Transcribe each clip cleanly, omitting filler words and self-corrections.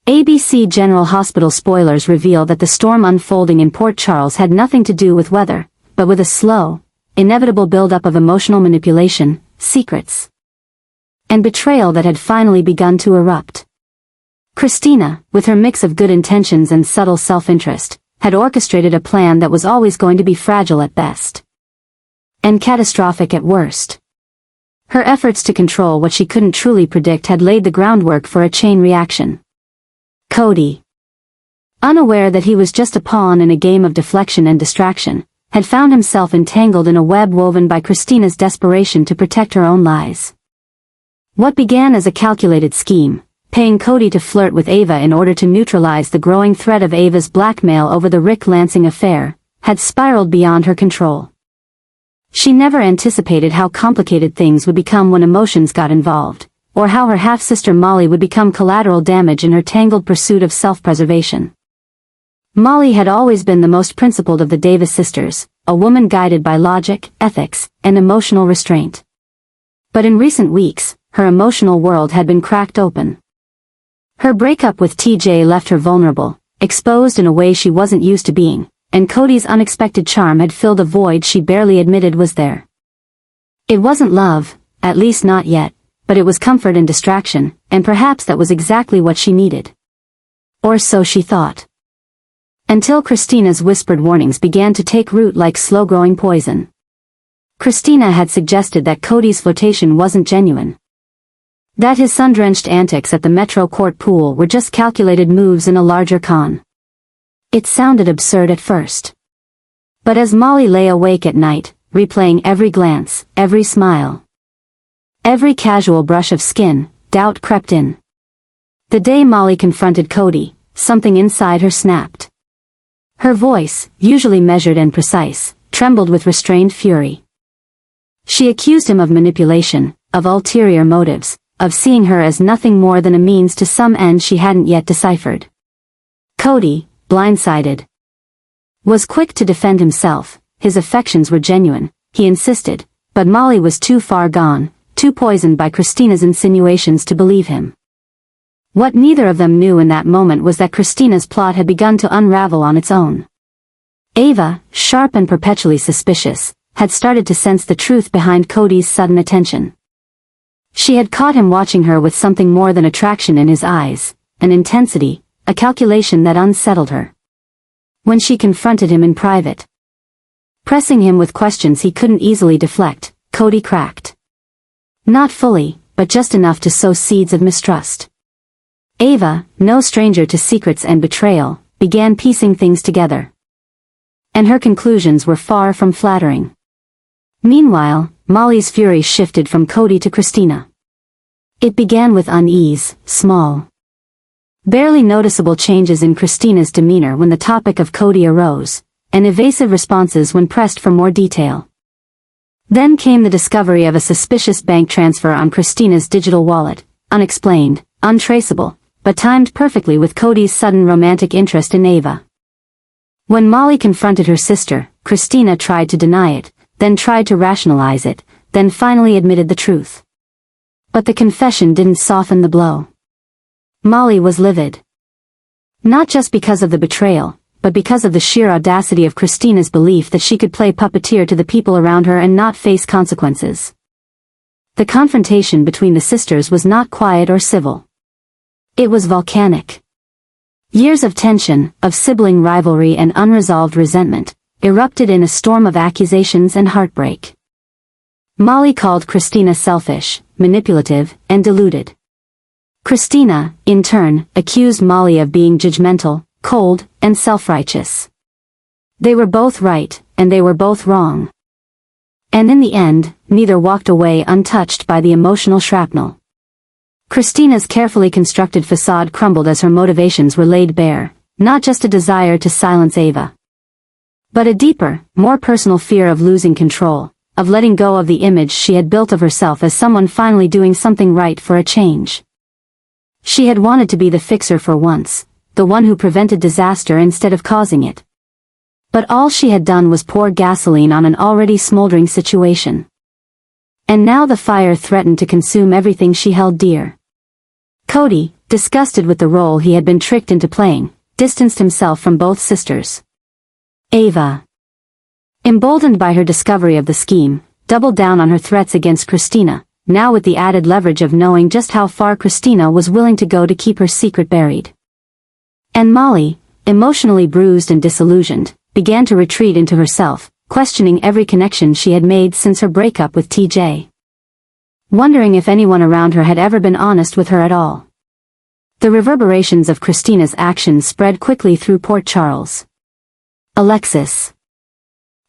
ABC General Hospital spoilers reveal that the storm unfolding in Port Charles had nothing to do with weather, but with a slow, inevitable buildup of emotional manipulation, secrets, and betrayal that had finally begun to erupt. Kristina, with her mix of good intentions and subtle self-interest, had orchestrated a plan that was always going to be fragile at best and catastrophic at worst. Her efforts to control what she couldn't truly predict had laid the groundwork for a chain reaction. Cody, unaware that he was just a pawn in a game of deflection and distraction, had found himself entangled in a web woven by Kristina's desperation to protect her own lies. What began as a calculated scheme, paying Cody to flirt with Ava in order to neutralize the growing threat of Ava's blackmail over the Rick Lansing affair, had spiraled beyond her control. She never anticipated how complicated things would become when emotions got involved, or how her half-sister Molly would become collateral damage in her tangled pursuit of self-preservation. Molly had always been the most principled of the Davis sisters, a woman guided by logic, ethics, and emotional restraint. But in recent weeks, her emotional world had been cracked open. Her breakup with TJ left her vulnerable, exposed in a way she wasn't used to being, and Cody's unexpected charm had filled a void she barely admitted was there. It wasn't love, at least not yet, but it was comfort and distraction, and perhaps that was exactly what she needed. Or so she thought. Until Kristina's whispered warnings began to take root like slow-growing poison. Kristina had suggested that Cody's flirtation wasn't genuine. That his sun-drenched antics at the Metro Court pool were just calculated moves in a larger con. It sounded absurd at first. But as Molly lay awake at night, replaying every glance, every smile, every casual brush of skin, doubt crept in. The day Molly confronted Cody, something inside her snapped. Her voice, usually measured and precise, trembled with restrained fury. She accused him of manipulation, of ulterior motives, of seeing her as nothing more than a means to some end she hadn't yet deciphered. Cody, blindsided, was quick to defend himself. His affections were genuine, he insisted, but Molly was too far gone, too poisoned by Kristina's insinuations to believe him. What neither of them knew in that moment was that Kristina's plot had begun to unravel on its own. Ava, sharp and perpetually suspicious, had started to sense the truth behind Cody's sudden attention. She had caught him watching her with something more than attraction in his eyes, an intensity, a calculation that unsettled her. When she confronted him in private, pressing him with questions he couldn't easily deflect, Cody cracked. Not fully, but just enough to sow seeds of mistrust. Ava, no stranger to secrets and betrayal, began piecing things together. And her conclusions were far from flattering. Meanwhile, Molly's fury shifted from Cody to Kristina. It began with unease, small, barely noticeable changes in Kristina's demeanor when the topic of Cody arose, and evasive responses when pressed for more detail. Then came the discovery of a suspicious bank transfer on Kristina's digital wallet, unexplained, untraceable, but timed perfectly with Cody's sudden romantic interest in Ava. When Molly confronted her sister, Kristina tried to deny it, then tried to rationalize it, then finally admitted the truth. But the confession didn't soften the blow. Molly was livid. Not just because of the betrayal, but because of the sheer audacity of Kristina's belief that she could play puppeteer to the people around her and not face consequences. The confrontation between the sisters was not quiet or civil. It was volcanic. Years of tension, of sibling rivalry and unresolved resentment, erupted in a storm of accusations and heartbreak. Molly called Kristina selfish, manipulative, and deluded. Kristina, in turn, accused Molly of being judgmental, cold, and self-righteous. They were both right, and they were both wrong. And in the end, neither walked away untouched by the emotional shrapnel. Kristina's carefully constructed facade crumbled as her motivations were laid bare, not just a desire to silence Ava, but a deeper, more personal fear of losing control, of letting go of the image she had built of herself as someone finally doing something right for a change. She had wanted to be the fixer for once, the one who prevented disaster instead of causing it. But all she had done was pour gasoline on an already smoldering situation. And now the fire threatened to consume everything she held dear. Cody, disgusted with the role he had been tricked into playing, distanced himself from both sisters. Ava, emboldened by her discovery of the scheme, doubled down on her threats against Kristina, now with the added leverage of knowing just how far Kristina was willing to go to keep her secret buried. And Molly, emotionally bruised and disillusioned, began to retreat into herself, questioning every connection she had made since her breakup with TJ. Wondering if anyone around her had ever been honest with her at all. The reverberations of Kristina's actions spread quickly through Port Charles. Alexis,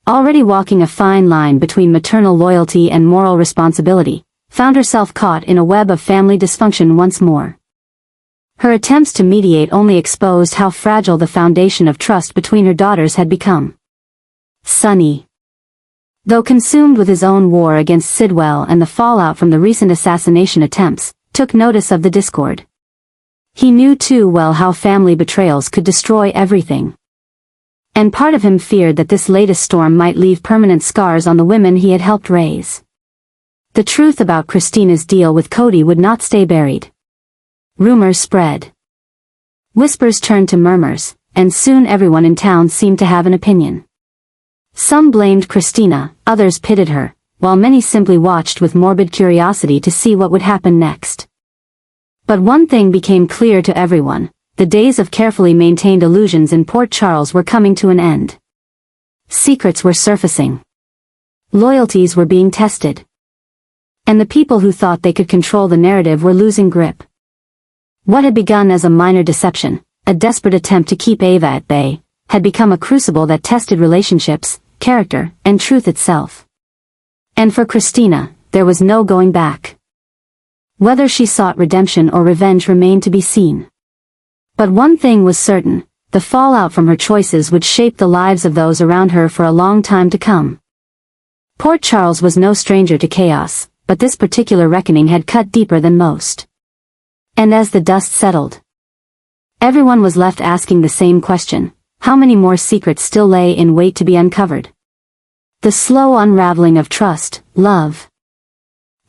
already walking a fine line between maternal loyalty and moral responsibility, found herself caught in a web of family dysfunction once more. Her attempts to mediate only exposed how fragile the foundation of trust between her daughters had become. Sonny, though consumed with his own war against Sidwell and the fallout from the recent assassination attempts, took notice of the discord. He knew too well how family betrayals could destroy everything. And part of him feared that this latest storm might leave permanent scars on the women he had helped raise. The truth about Kristina's deal with Cody would not stay buried. Rumors spread. Whispers turned to murmurs, and soon everyone in town seemed to have an opinion. Some blamed Kristina, others pitted her, while many simply watched with morbid curiosity to see what would happen next. But one thing became clear to everyone: the days of carefully maintained illusions in Port Charles were coming to an end. Secrets were surfacing. Loyalties were being tested. And the people who thought they could control the narrative were losing grip. What had begun as a minor deception, a desperate attempt to keep Ava at bay, had become a crucible that tested relationships, character, and truth itself. And for Kristina, there was no going back. Whether she sought redemption or revenge remained to be seen. But one thing was certain: the fallout from her choices would shape the lives of those around her for a long time to come. Port Charles was no stranger to chaos, but this particular reckoning had cut deeper than most. And as the dust settled, everyone was left asking the same question: how many more secrets still lay in wait to be uncovered? The slow unraveling of trust, love,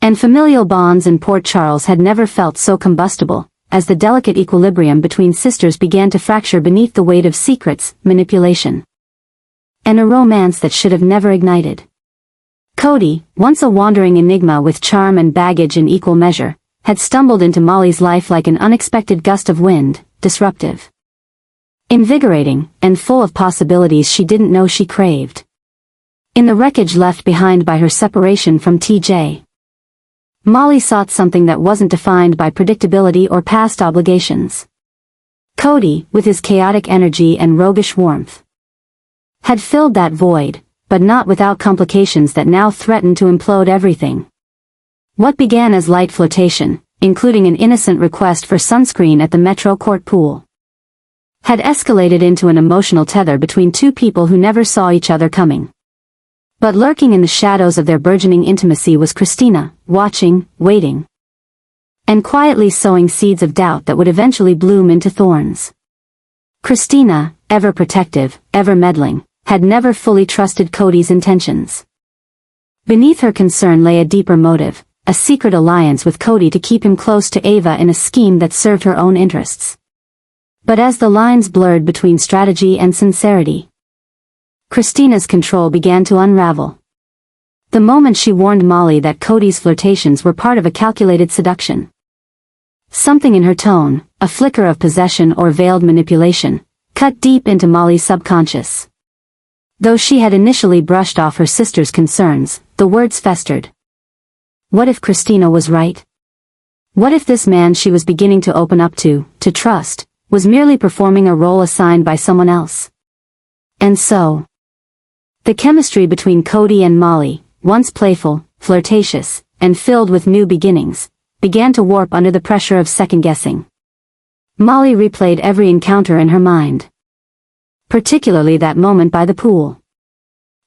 and familial bonds in Port Charles had never felt so combustible, as the delicate equilibrium between sisters began to fracture beneath the weight of secrets, manipulation, and a romance that should have never ignited. Cody, once a wandering enigma with charm and baggage in equal measure, had stumbled into Molly's life like an unexpected gust of wind, disruptive, invigorating, and full of possibilities she didn't know she craved. In the wreckage left behind by her separation from TJ, Molly sought something that wasn't defined by predictability or past obligations. Cody, with his chaotic energy and roguish warmth, had filled that void, but not without complications that now threatened to implode everything. What began as light flirtation, including an innocent request for sunscreen at the Metro Court pool, had escalated into an emotional tether between two people who never saw each other coming. But lurking in the shadows of their burgeoning intimacy was Kristina, watching, waiting, and quietly sowing seeds of doubt that would eventually bloom into thorns. Kristina, ever protective, ever meddling, had never fully trusted Cody's intentions. Beneath her concern lay a deeper motive: a secret alliance with Cody to keep him close to Ava in a scheme that served her own interests. But as the lines blurred between strategy and sincerity, Kristina's control began to unravel. The moment she warned Molly that Cody's flirtations were part of a calculated seduction, something in her tone, a flicker of possession or veiled manipulation, cut deep into Molly's subconscious. Though she had initially brushed off her sister's concerns, the words festered. What if Kristina was right? What if this man she was beginning to open up to trust, was merely performing a role assigned by someone else? And so, the chemistry between Cody and Molly, once playful, flirtatious, and filled with new beginnings, began to warp under the pressure of second-guessing. Molly replayed every encounter in her mind, particularly that moment by the pool.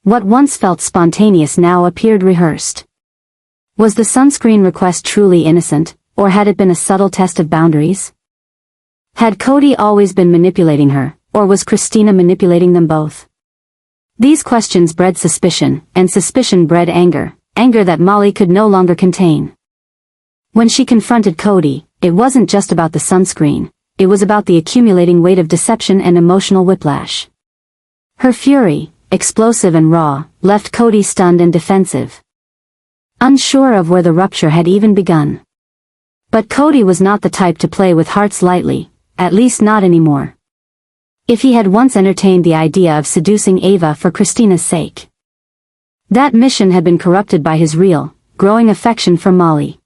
What once felt spontaneous now appeared rehearsed. Was the sunscreen request truly innocent, or had it been a subtle test of boundaries? Had Cody always been manipulating her, or was Kristina manipulating them both? These questions bred suspicion, and suspicion bred anger, anger that Molly could no longer contain. When she confronted Cody, it wasn't just about the sunscreen, it was about the accumulating weight of deception and emotional whiplash. Her fury, explosive and raw, left Cody stunned and defensive, unsure of where the rupture had even begun. But Cody was not the type to play with hearts lightly, at least not anymore. If he had once entertained the idea of seducing Ava for Kristina's sake, that mission had been corrupted by his real, growing affection for Molly.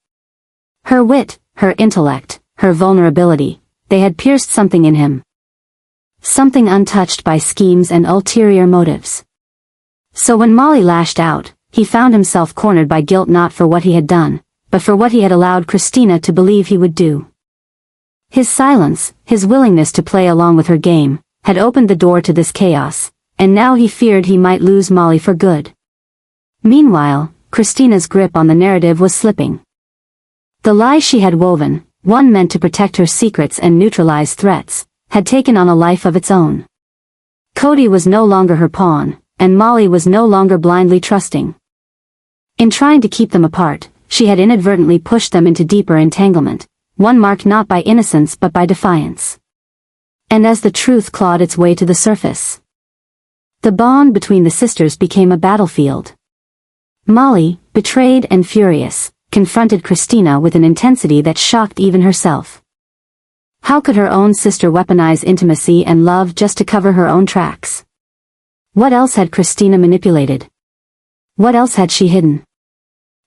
Her wit, her intellect, her vulnerability, they had pierced something in him. Something untouched by schemes and ulterior motives. So when Molly lashed out, he found himself cornered by guilt, not for what he had done, but for what he had allowed Kristina to believe he would do. His silence, his willingness to play along with her game, had opened the door to this chaos, and now he feared he might lose Molly for good. Meanwhile, Kristina's grip on the narrative was slipping. The lie she had woven, one meant to protect her secrets and neutralize threats, had taken on a life of its own. Cody was no longer her pawn, and Molly was no longer blindly trusting. In trying to keep them apart, she had inadvertently pushed them into deeper entanglement, one marked not by innocence but by defiance. And as the truth clawed its way to the surface, the bond between the sisters became a battlefield. Molly, betrayed and furious, confronted Kristina with an intensity that shocked even herself. How could her own sister weaponize intimacy and love just to cover her own tracks? What else had Kristina manipulated? What else had she hidden?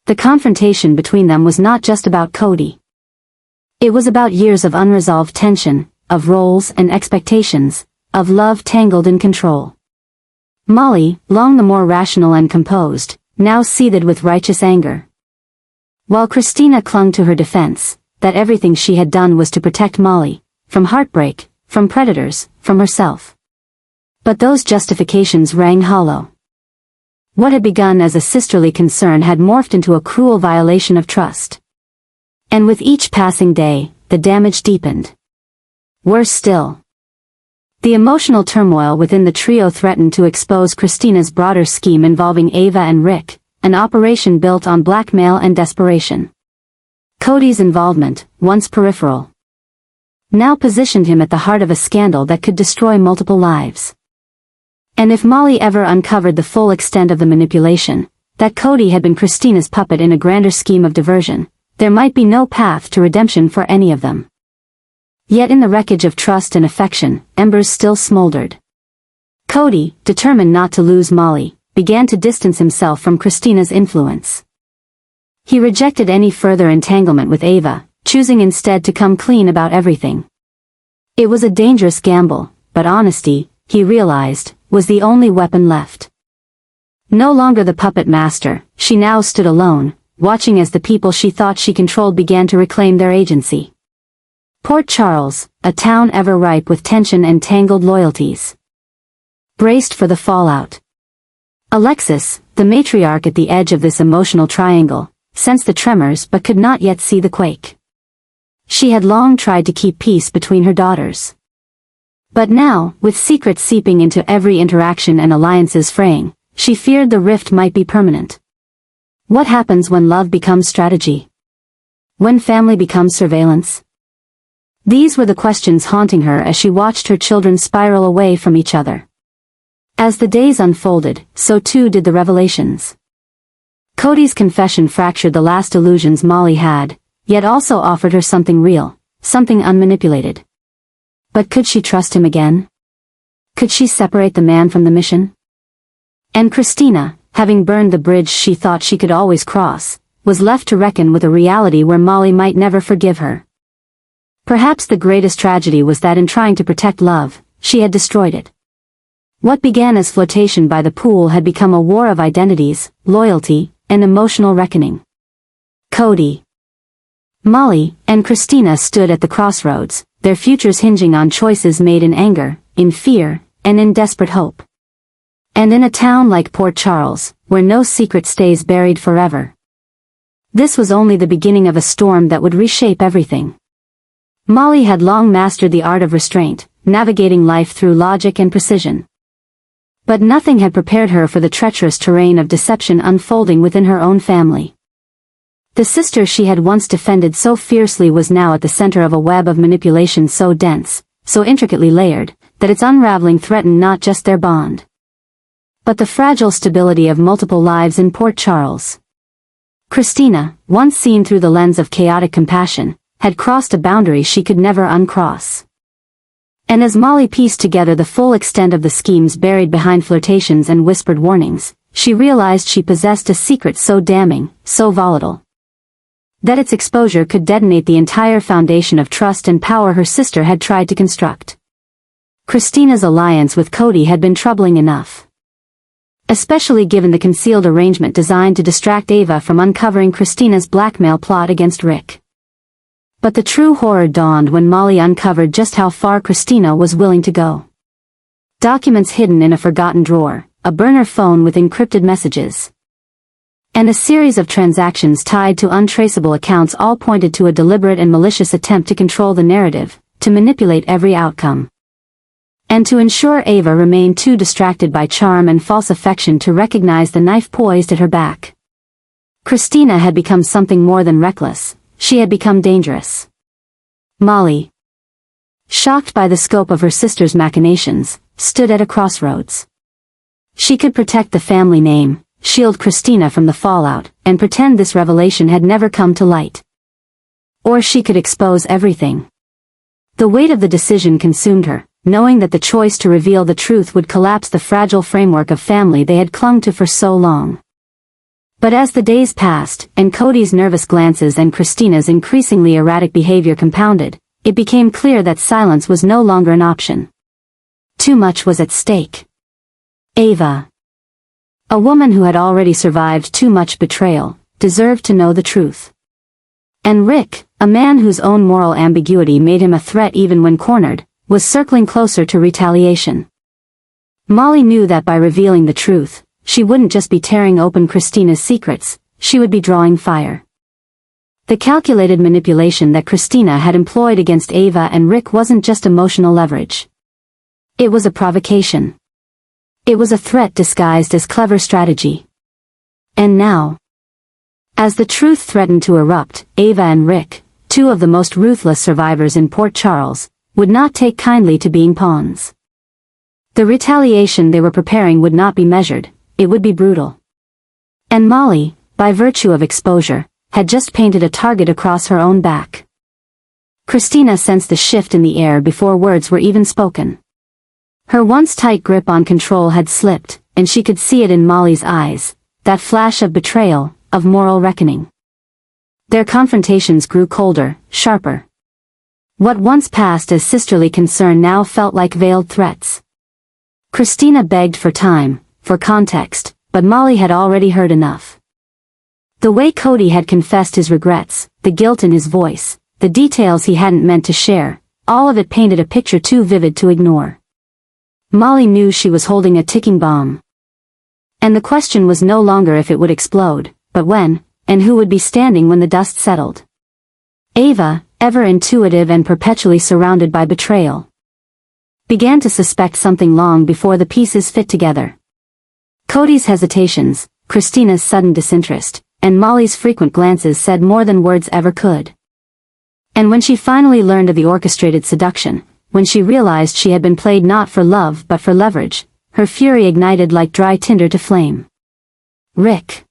The confrontation between them was not just about Cody. It was about years of unresolved tension, of roles and expectations, of love tangled in control. Molly, long the more rational and composed, now seethed with righteous anger. While Kristina clung to her defense, that everything she had done was to protect Molly, from heartbreak, from predators, from herself. But those justifications rang hollow. What had begun as a sisterly concern had morphed into a cruel violation of trust. And with each passing day, the damage deepened. Worse still, the emotional turmoil within the trio threatened to expose Kristina's broader scheme involving Ava and Rick, an operation built on blackmail and desperation. Cody's involvement, once peripheral, now positioned him at the heart of a scandal that could destroy multiple lives. And if Molly ever uncovered the full extent of the manipulation, that Cody had been Kristina's puppet in a grander scheme of diversion, there might be no path to redemption for any of them. Yet in the wreckage of trust and affection, embers still smoldered. Cody, determined not to lose Molly, began to distance himself from Kristina's influence. He rejected any further entanglement with Ava, choosing instead to come clean about everything. It was a dangerous gamble, but honesty, he realized, was the only weapon left. No longer the puppet master, she now stood alone, watching as the people she thought she controlled began to reclaim their agency. Port Charles, a town ever ripe with tension and tangled loyalties, braced for the fallout. Alexis, the matriarch at the edge of this emotional triangle, sensed the tremors but could not yet see the quake. She had long tried to keep peace between her daughters. But now, with secrets seeping into every interaction and alliances fraying, she feared the rift might be permanent. What happens when love becomes strategy? When family becomes surveillance? These were the questions haunting her as she watched her children spiral away from each other. As the days unfolded, so too did the revelations. Cody's confession fractured the last illusions Molly had, yet also offered her something real, something unmanipulated. But could she trust him again? Could she separate the man from the mission? And Kristina, having burned the bridge she thought she could always cross, was left to reckon with a reality where Molly might never forgive her. Perhaps the greatest tragedy was that in trying to protect love, she had destroyed it. What began as flirtation by the pool had become a war of identities, loyalty, and emotional reckoning. Cody, Molly, and Kristina stood at the crossroads, their futures hinging on choices made in anger, in fear, and in desperate hope. And in a town like Port Charles, where no secret stays buried forever. This was only the beginning of a storm that would reshape everything. Molly had long mastered the art of restraint, navigating life through logic and precision. But nothing had prepared her for the treacherous terrain of deception unfolding within her own family. The sister she had once defended so fiercely was now at the center of a web of manipulation so dense, so intricately layered, that its unraveling threatened not just their bond, but the fragile stability of multiple lives in Port Charles. Kristina, once seen through the lens of chaotic compassion, had crossed a boundary she could never uncross. And as Molly pieced together the full extent of the schemes buried behind flirtations and whispered warnings, she realized she possessed a secret so damning, so volatile, that its exposure could detonate the entire foundation of trust and power her sister had tried to construct. Kristina's alliance with Cody had been troubling enough, especially given the concealed arrangement designed to distract Ava from uncovering Kristina's blackmail plot against Rick. But the true horror dawned when Molly uncovered just how far Kristina was willing to go. Documents hidden in a forgotten drawer, a burner phone with encrypted messages, and a series of transactions tied to untraceable accounts all pointed to a deliberate and malicious attempt to control the narrative, to manipulate every outcome, and to ensure Ava remained too distracted by charm and false affection to recognize the knife poised at her back. Kristina had become something more than reckless. She had become dangerous. Molly, shocked by the scope of her sister's machinations, stood at a crossroads. She could protect the family name, shield Kristina from the fallout, and pretend this revelation had never come to light. Or she could expose everything. The weight of the decision consumed her, knowing that the choice to reveal the truth would collapse the fragile framework of family they had clung to for so long. But as the days passed, and Cody's nervous glances and Kristina's increasingly erratic behavior compounded, it became clear that silence was no longer an option. Too much was at stake. Ava, a woman who had already survived too much betrayal, deserved to know the truth. And Rick, a man whose own moral ambiguity made him a threat even when cornered, was circling closer to retaliation. Molly knew that by revealing the truth, she wouldn't just be tearing open Kristina's secrets, she would be drawing fire. The calculated manipulation that Kristina had employed against Ava and Rick wasn't just emotional leverage. It was a provocation. It was a threat disguised as clever strategy. And now, as the truth threatened to erupt, Ava and Rick, two of the most ruthless survivors in Port Charles, would not take kindly to being pawns. The retaliation they were preparing would not be measured. It would be brutal. And Molly, by virtue of exposure, had just painted a target across her own back. Kristina sensed the shift in the air before words were even spoken. Her once tight grip on control had slipped, and she could see it in Molly's eyes, that flash of betrayal, of moral reckoning. Their confrontations grew colder, sharper. What once passed as sisterly concern now felt like veiled threats. Kristina begged for time, for context, but Molly had already heard enough. The way Cody had confessed his regrets, the guilt in his voice, the details he hadn't meant to share, all of it painted a picture too vivid to ignore. Molly knew she was holding a ticking bomb. And the question was no longer if it would explode, but when, and who would be standing when the dust settled. Ava, ever intuitive and perpetually surrounded by betrayal, began to suspect something long before the pieces fit together. Cody's hesitations, Kristina's sudden disinterest, and Molly's frequent glances said more than words ever could. And when she finally learned of the orchestrated seduction, when she realized she had been played not for love but for leverage, her fury ignited like dry tinder to flame. Rick,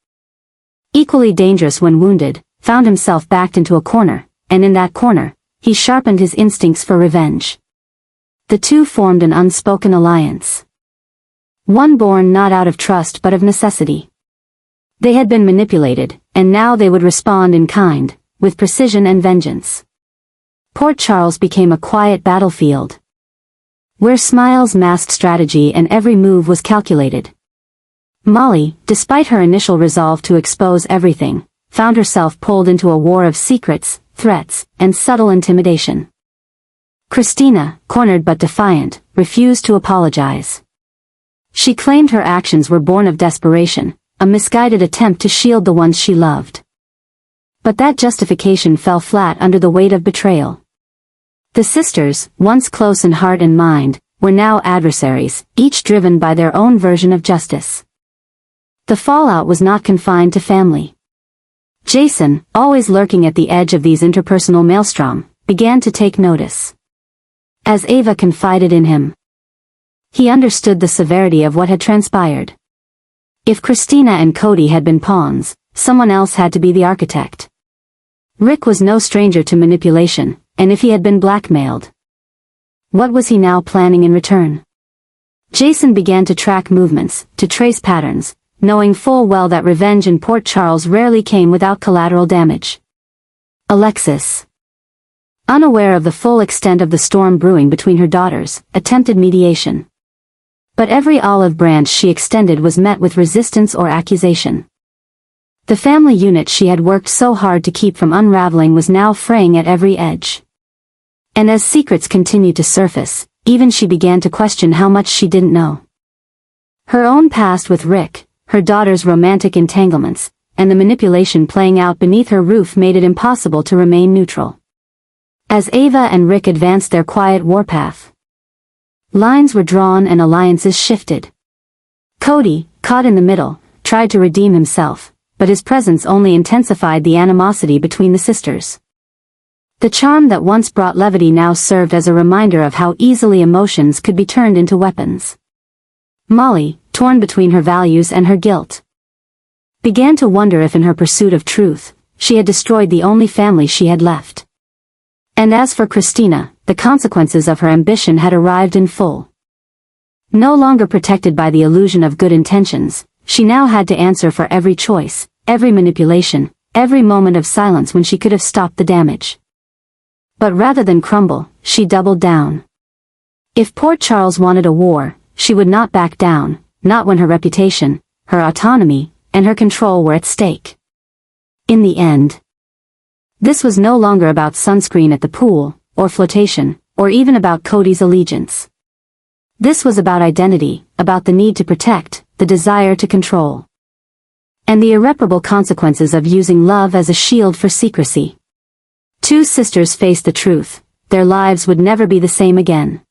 equally dangerous when wounded, found himself backed into a corner, and in that corner, he sharpened his instincts for revenge. The two formed an unspoken alliance. One born not out of trust but of necessity. They had been manipulated, and now they would respond in kind, with precision and vengeance. Port Charles became a quiet battlefield, where smiles masked strategy and every move was calculated. Molly, despite her initial resolve to expose everything, found herself pulled into a war of secrets, threats, and subtle intimidation. Kristina, cornered but defiant, refused to apologize. She claimed her actions were born of desperation, a misguided attempt to shield the ones she loved. But that justification fell flat under the weight of betrayal. The sisters, once close in heart and mind, were now adversaries, each driven by their own version of justice. The fallout was not confined to family. Jason, always lurking at the edge of these interpersonal maelstrom, began to take notice. As Ava confided in him, he understood the severity of what had transpired. If Kristina and Cody had been pawns, someone else had to be the architect. Rick was no stranger to manipulation, and if he had been blackmailed, what was he now planning in return? Jason began to track movements, to trace patterns, knowing full well that revenge in Port Charles rarely came without collateral damage. Alexis, unaware of the full extent of the storm brewing between her daughters, attempted mediation. But every olive branch she extended was met with resistance or accusation. The family unit she had worked so hard to keep from unraveling was now fraying at every edge. And as secrets continued to surface, even she began to question how much she didn't know. Her own past with Rick, her daughter's romantic entanglements, and the manipulation playing out beneath her roof made it impossible to remain neutral. As Ava and Rick advanced their quiet warpath, lines were drawn and alliances shifted. Cody, caught in the middle, tried to redeem himself, but his presence only intensified the animosity between the sisters. The charm that once brought levity now served as a reminder of how easily emotions could be turned into weapons. Molly, torn between her values and her guilt, began to wonder if in her pursuit of truth, she had destroyed the only family she had left. And as for Kristina, the consequences of her ambition had arrived in full. No longer protected by the illusion of good intentions, she now had to answer for every choice, every manipulation, every moment of silence when she could have stopped the damage. But rather than crumble, she doubled down. If Port Charles wanted a war, she would not back down, not when her reputation, her autonomy, and her control were at stake. In the end, this was no longer about sunscreen at the pool, or flotation, or even about Cody's allegiance. This was about identity, about the need to protect, the desire to control, and the irreparable consequences of using love as a shield for secrecy. Two sisters faced the truth: their lives would never be the same again.